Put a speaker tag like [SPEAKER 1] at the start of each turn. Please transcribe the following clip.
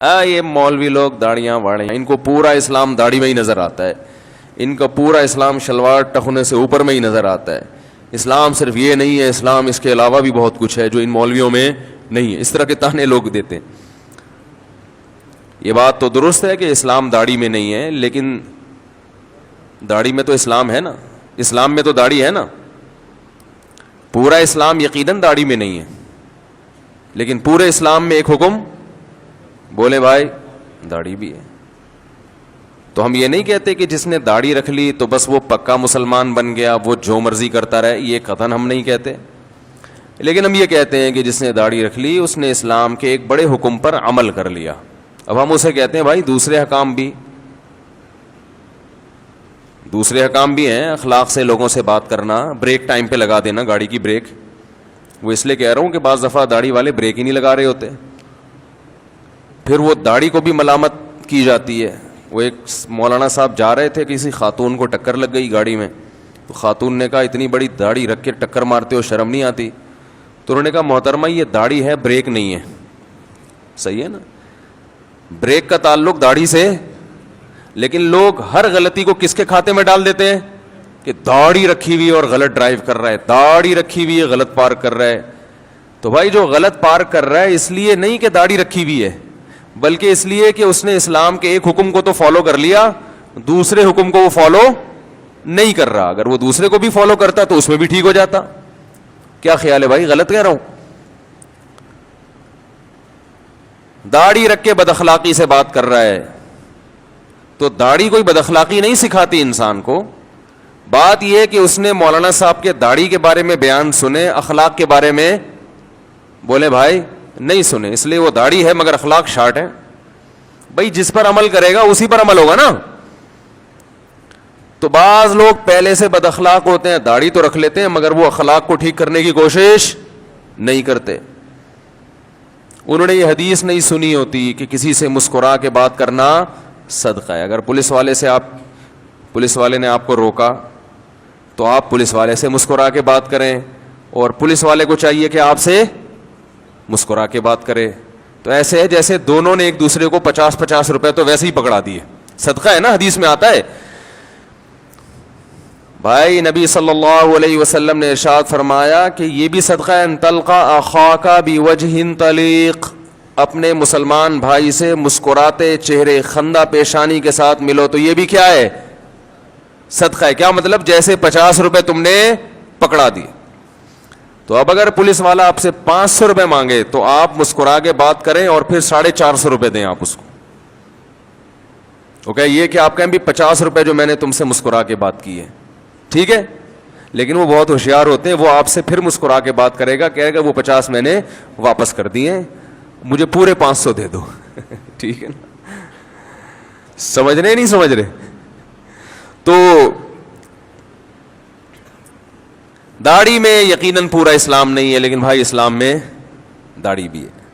[SPEAKER 1] یہ مولوی لوگ داڑیاں واڑیاں، ان کو پورا اسلام داڑھی میں ہی نظر آتا ہے، ان کا پورا اسلام شلوار ٹخنے سے اوپر میں ہی نظر آتا ہے، اسلام صرف یہ نہیں ہے، اسلام اس کے علاوہ بھی بہت کچھ ہے جو ان مولویوں میں نہیں ہے. اس طرح کے تانے لوگ دیتے ہیں. یہ بات تو درست ہے کہ اسلام داڑھی میں نہیں ہے، لیکن داڑھی میں تو اسلام ہے نا، اسلام میں تو داڑھی ہے نا. پورا اسلام یقیناً داڑھی میں نہیں ہے، لیکن پورے اسلام میں ایک حکم بولے بھائی داڑھی بھی ہے. تو ہم یہ نہیں کہتے کہ جس نے داڑھی رکھ لی تو بس وہ پکا مسلمان بن گیا، وہ جو مرضی کرتا رہے، یہ قطعاً ہم نہیں کہتے. لیکن ہم یہ کہتے ہیں کہ جس نے داڑھی رکھ لی اس نے اسلام کے ایک بڑے حکم پر عمل کر لیا. اب ہم اسے کہتے ہیں بھائی دوسرے حکام بھی ہیں، اخلاق سے لوگوں سے بات کرنا، بریک ٹائم پہ لگا دینا گاڑی کی بریک. وہ اس لیے کہہ رہا ہوں کہ بعض دفعہ داڑھی والے بریک ہی نہیں لگا رہے ہوتے، پھر وہ داڑھی کو بھی ملامت کی جاتی ہے. وہ ایک مولانا صاحب جا رہے تھے، کسی خاتون کو ٹکر لگ گئی گاڑی میں، تو خاتون نے کہا اتنی بڑی داڑھی رکھ کے ٹکر مارتے ہو، شرم نہیں آتی؟ تو انہوں نے کہا محترمہ یہ داڑھی ہے، بریک نہیں ہے. صحیح ہے نا، بریک کا تعلق داڑھی سے. لیکن لوگ ہر غلطی کو کس کے کھاتے میں ڈال دیتے ہیں کہ داڑھی رکھی ہوئی اور غلط ڈرائیو کر رہا ہے، داڑھی رکھی ہوئی ہے غلط پارک کر رہا ہے. تو بھائی جو غلط پارک کر رہا ہے اس لیے نہیں کہ داڑھی رکھی ہوئی ہے، بلکہ اس لیے کہ اس نے اسلام کے ایک حکم کو تو فالو کر لیا، دوسرے حکم کو وہ فالو نہیں کر رہا. اگر وہ دوسرے کو بھی فالو کرتا تو اس میں بھی ٹھیک ہو جاتا. کیا خیال ہے بھائی، غلط کہہ رہا ہوں؟ داڑھی رکھ کے بد اخلاقی سے بات کر رہا ہے، تو داڑھی کوئی بد اخلاقی نہیں سکھاتی انسان کو. بات یہ ہے کہ اس نے مولانا صاحب کے داڑھی کے بارے میں بیان سنے، اخلاق کے بارے میں بولے بھائی نہیں سنے، اس لیے وہ داڑھی ہے مگر اخلاق شارٹ ہے. بھائی جس پر عمل کرے گا اسی پر عمل ہوگا نا. تو بعض لوگ پہلے سے بد اخلاق ہوتے ہیں، داڑھی تو رکھ لیتے ہیں مگر وہ اخلاق کو ٹھیک کرنے کی کوشش نہیں کرتے. انہوں نے یہ حدیث نہیں سنی ہوتی کہ کسی سے مسکرا کے بات کرنا صدقہ ہے. اگر پولیس والے نے آپ کو روکا تو آپ پولیس والے سے مسکرا کے بات کریں، اور پولیس والے کو چاہیے کہ آپ سے مسکرا کے بات کرے. تو ایسے ہے جیسے دونوں نے ایک دوسرے کو 50 روپے تو ویسے ہی پکڑا دیے. صدقہ ہے نا، حدیث میں آتا ہے. بھائی نبی صلی اللہ علیہ وسلم نے ارشاد فرمایا کہ یہ بھی صدقہ ہے، ان تلقى اخاک بوجہ طلیق، اپنے مسلمان بھائی سے مسکراتے چہرے خندہ پیشانی کے ساتھ ملو، تو یہ بھی کیا ہے؟ صدقہ ہے. کیا مطلب؟ جیسے 50 روپے تم نے پکڑا دیے. تو اب اگر پولیس والا آپ سے 500 روپے مانگے تو آپ مسکرا کے بات کریں اور پھر 450 روپے دیں آپ اس کو. اوکے، یہ کہ آپ کہیں بھی 50 روپے جو میں نے تم سے مسکرا کے بات کی ہے، ٹھیک ہے. لیکن وہ بہت ہوشیار ہوتے ہیں، وہ آپ سے پھر مسکرا کے بات کرے گا، کہے گا وہ 50 میں نے واپس کر دیے، مجھے پورے 500 دے دو. ٹھیک ہے نا، سمجھ رہے نہیں سمجھ رہے؟ تو داڑھی میں یقیناً پورا اسلام نہیں ہے، لیکن بھائی اسلام میں داڑھی بھی ہے.